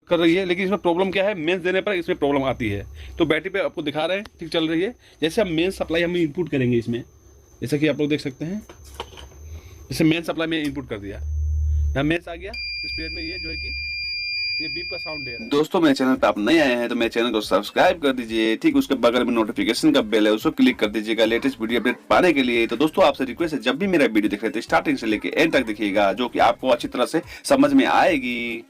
कर रही है, लेकिन इसमें प्रॉब्लम क्या है, मेंस देने पर इसमें प्रॉब्लम आती है। तो बैटरी पे आपको दिखा रहे हैं ठीक चल रही है। जैसे हम मेन सप्लाई हम इनपुट करेंगे इसमें, जैसा कि आप लोग देख सकते हैं, जैसे मेन सप्लाई में इनपुट कर दिया, यहाँ मेंस आ गया। इस पीरियड में ये जो है कि ये बीप का साउंड दे रहा है। दोस्तों मेरे चैनल पे आप नए आए हैं तो मेरे चैनल को सब्सक्राइब कर दीजिए। ठीक उसके बगल में नोटिफिकेशन का बेल है, उसको क्लिक कर दीजिएगा लेटेस्ट वीडियो अपडेट पाने के लिए। तो दोस्तों आपसे रिक्वेस्ट है, जब भी मेरा वीडियो दिख रहे थे स्टार्टिंग से लेके एंड तक देखिएगा, जो कि आपको अच्छी तरह से समझ में आएगी।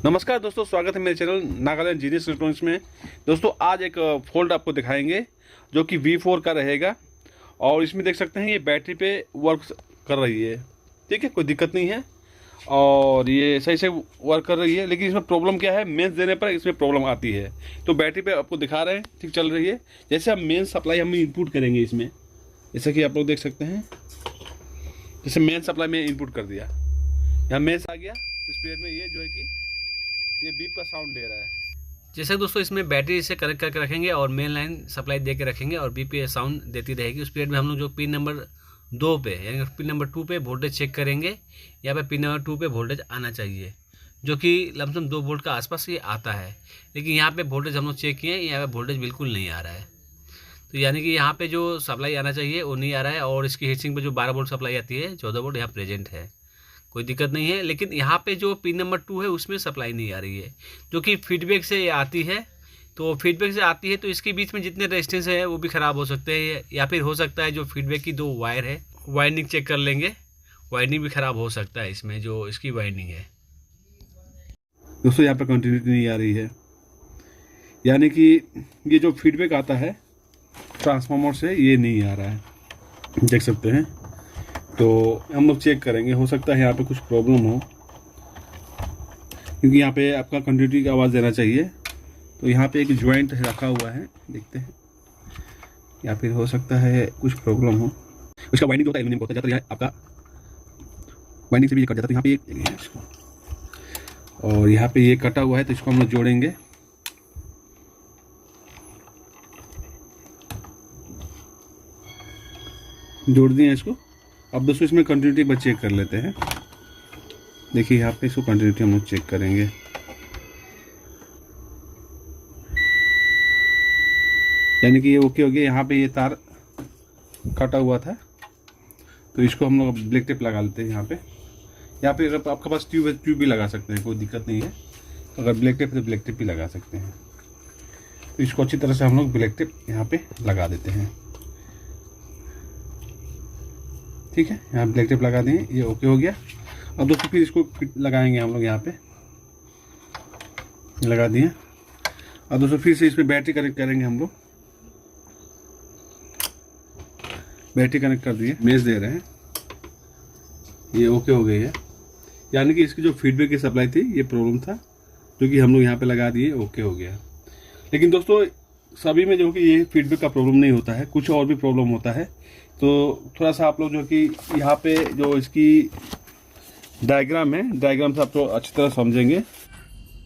नमस्कार दोस्तों, स्वागत है मेरे चैनल नागालैंड जीनियस इलेक्ट्रॉनिक्स में। दोस्तों आज एक फोल्ड आपको दिखाएंगे जो कि V4 का रहेगा, और इसमें देख सकते हैं ये बैटरी पे वर्क कर रही है। ठीक है, कोई दिक्कत नहीं है और ये सही से वर्क कर रही है। लेकिन इसमें प्रॉब्लम क्या है, मेंस देने पर इसमें प्रॉब्लम आती है। तो बैटरी पे आपको दिखा रहे हैं ठीक चल रही है। जैसे हम मेन सप्लाई हम इनपुट करेंगे इसमें, जैसा कि आप लोग देख सकते हैं, जैसे मेन सप्लाई में इनपुट कर दिया, यहाँ मेंस आ गया। इस पीरियड में ये जो है कि ये बीप का साउंड दे रहा है। जैसे दोस्तों इसमें बैटरी से कनेक्ट करके रखेंगे और मेन लाइन सप्लाई दे के रखेंगे और बीप पे साउंड देती रहेगी। उस पीरियड में हम लोग जो पिन नंबर 2 पे यानी पिन नंबर 2 पे वोल्टेज चेक करेंगे। यहाँ पे पिन नंबर 2 पे वोल्टेज आना चाहिए, जो कि लमसम 2 वोल्ट का आसपास ये आता है। लेकिन यहाँ पे वोल्टेज हम लोग चेक किए, यहाँ पे वोल्टेज बिल्कुल नहीं आ रहा है। तो यानी कि यहाँ पे जो सप्लाई आना चाहिए वो नहीं आ रहा है, और इसकी हीटसिंक पे जो 12 वोल्ट सप्लाई आती है 14 वोल्ट यहाँ प्रेजेंट है, कोई दिक्कत नहीं है। लेकिन यहाँ पे जो पिन नंबर 2 है उसमें सप्लाई नहीं आ रही है, जो कि फीडबैक से आती है। तो फीडबैक से आती है तो इसके बीच में जितने रेजिस्टेंस है वो भी ख़राब हो सकते हैं, या फिर हो सकता है जो फीडबैक की 2 वायर है वाइंडिंग चेक कर लेंगे, वाइंडिंग भी ख़राब हो सकता है इसमें जो इसकी वाइंडिंग है। दोस्तों यहाँ पर कंटिन्यूटी नहीं आ रही है, यानी कि ये जो फीडबैक आता है ट्रांसफार्मर से ये नहीं आ रहा है, देख सकते हैं। तो हम लोग चेक करेंगे, हो सकता है यहाँ पे कुछ प्रॉब्लम हो, क्योंकि यहाँ पे आपका कंटिन्यूटी की आवाज़ देना चाहिए। तो यहाँ पे एक जॉइंट रखा हुआ है, देखते हैं, या फिर हो सकता है कुछ प्रॉब्लम हो। उसका वाइंडिंग होता है एल्यूमिनियम होता है, यहाँ आपका वाइंडिंग से भी ये कट जाता है। तो यहाँ पे इसको, और यहाँ पे ये कटा हुआ है तो इसको हम लोग जोड़ेंगे। जोड़ दिए इसको। अब दोस्तों इसमें कंटिन्यूटी एक बार चेक कर लेते हैं। देखिए यहाँ पे इसको कंटिन्यूटी हम लोग चेक करेंगे। यानी कि ये ओके हो गया। यहाँ पे ये तार कटा हुआ था तो इसको हम लोग ब्लैक टेप लगा लेते हैं यहाँ पे। यहाँ पे अगर आपके पास ट्यूब है, ट्यूब भी लगा सकते हैं, कोई दिक्कत नहीं है। तो अगर ब्लैक टेप है तो ब्लैक टेप भी लगा सकते हैं। तो इसको अच्छी तरह से हम लोग ब्लैक टेप यहाँ पे लगा देते हैं। ठीक है, यहाँ ब्लैक टेप लगा दें, ये ओके हो गया। अब दोस्तों फिर इसको फिट लगाएंगे हम लोग, यहाँ पे लगा दिए। अब दोस्तों फिर से इसमें बैटरी कनेक्ट करेंगे हम लोग। बैटरी कनेक्ट कर दिए, मेज दे रहे हैं, ये ओके हो गई है। यानी कि इसकी जो फीडबैक की सप्लाई थी ये प्रॉब्लम था, जो कि हम लोग यहाँ पे लगा दिए, ओके हो गया। लेकिन दोस्तों सभी में जो कि ये फीडबैक का प्रॉब्लम नहीं होता है, कुछ और भी प्रॉब्लम होता है। तो थोड़ा सा आप लोग जो कि यहाँ पे जो इसकी डायग्राम है, डायग्राम से आप लोग अच्छी तरह समझेंगे।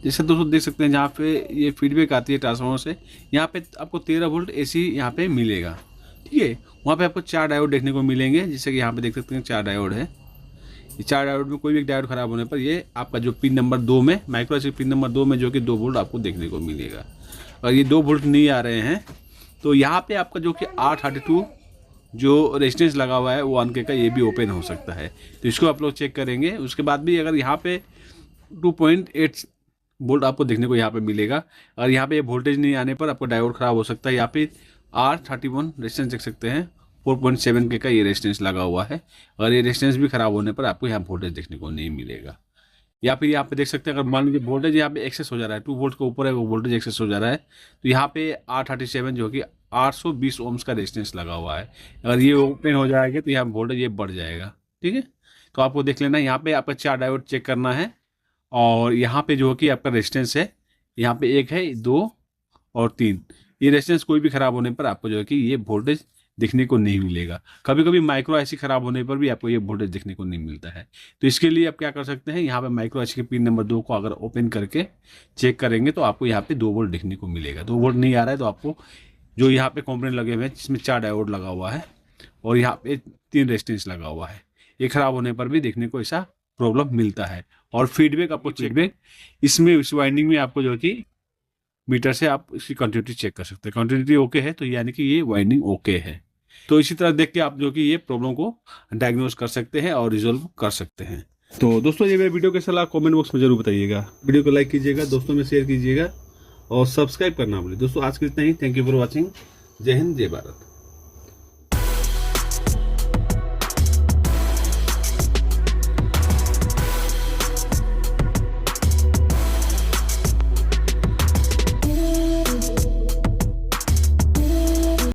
जैसे दोस्तों देख सकते हैं जहाँ पे ये फीडबैक आती है ट्रांसफार्मर से, यहाँ पे आपको 13 वोल्ट AC यहाँ पे मिलेगा। ठीक है, वहाँ पे आपको 4 डायोड देखने को मिलेंगे, जैसे कि यहाँ पे देख सकते हैं 4 डायोड है। ये 4 डायोड में कोई भी एक डायोड खराब होने पर ये आपका जो पिन नंबर 2 में, माइक्रो IC पिन नंबर 2 में जो कि 2 वोल्ट आपको देखने को मिलेगा। और ये 2 वोल्ट नहीं आ रहे हैं तो यहाँ पे आपका जो कि R32 जो रेजिस्टेंस लगा हुआ है 1K का, ये भी ओपन हो सकता है। तो इसको आप लोग चेक करेंगे। उसके बाद भी अगर यहाँ पे 2.8 वोल्ट आपको देखने को यहाँ पे मिलेगा, और यहाँ पे ये वोल्टेज नहीं आने पर आपको डायोड खराब हो सकता है। यहाँ पे R31 रेजिस्टेंस देख सकते हैं, 4.7K का ये रेजिस्टेंस लगा हुआ है, और ये रेजिस्टेंस भी खराब होने पर आपको यहाँ वोल्टेज देखने को नहीं मिलेगा। या फिर यहाँ पे देख सकते हैं, अगर मान लीजिए वोल्टेज यहाँ पे एक्सेस हो जा रहा है, 2 वोल्ट के ऊपर है वो वोल्टेज एक्सेस हो जा रहा है, तो यहाँ पे R37 जो कि 820 ओम्स का रेजिस्टेंस लगा हुआ है, अगर ये ओपन हो जाएगा तो यहाँ वोल्टेज ये बढ़ जाएगा। ठीक है, तो आपको देख लेना, यहाँ पे आपका 4 डायोड चेक करना है, और यहाँ पे जो कि आपका रेजिस्टेंस है, यहाँ पे 1 है, 2 और 3, ये रेजिस्टेंस कोई भी खराब होने पर आपको जो है कि ये वोल्टेज दिखने को नहीं मिलेगा। कभी कभी माइक्रो IC खराब होने पर भी आपको ये वोल्टेज देखने को नहीं मिलता है। तो इसके लिए आप क्या कर सकते हैं, यहाँ पे माइक्रो IC के पिन नंबर 2 को अगर ओपन करके चेक करेंगे तो आपको यहाँ पे 2 वोल्ट देखने को मिलेगा। 2 वोल्ट नहीं आ रहा है तो आपको जो यहाँ पे कॉम्पोनेंट लगे हुए हैं जिसमें 4 डायोड लगा हुआ है और यहाँ पे 3 रेजिस्टेंस लगा हुआ है, ये खराब होने पर भी देखने को ऐसा प्रॉब्लम मिलता है। और फीडबैक आपको फीडबैक इसमें इस वाइंडिंग में आपको जो है कि मीटर से आप इसकी कंटिन्यूटी चेक कर सकते हैं। कंटिन्यूटी ओके है तो यानी कि ये वाइंडिंग ओके है। तो इसी तरह देख के आप जो कि ये प्रॉब्लम को डायग्नोज कर सकते हैं और रिजोल्व कर सकते हैं। तो दोस्तों ये मेरे वीडियो कैसा लगा कमेंट बॉक्स में जरूर बताइएगा। वीडियो को लाइक कीजिएगा, दोस्तों में शेयर कीजिएगा और सब्सक्राइब करना भूलिए। दोस्तों आज के इतना ही। Thank you for watching. जय हिंद, जय भारत।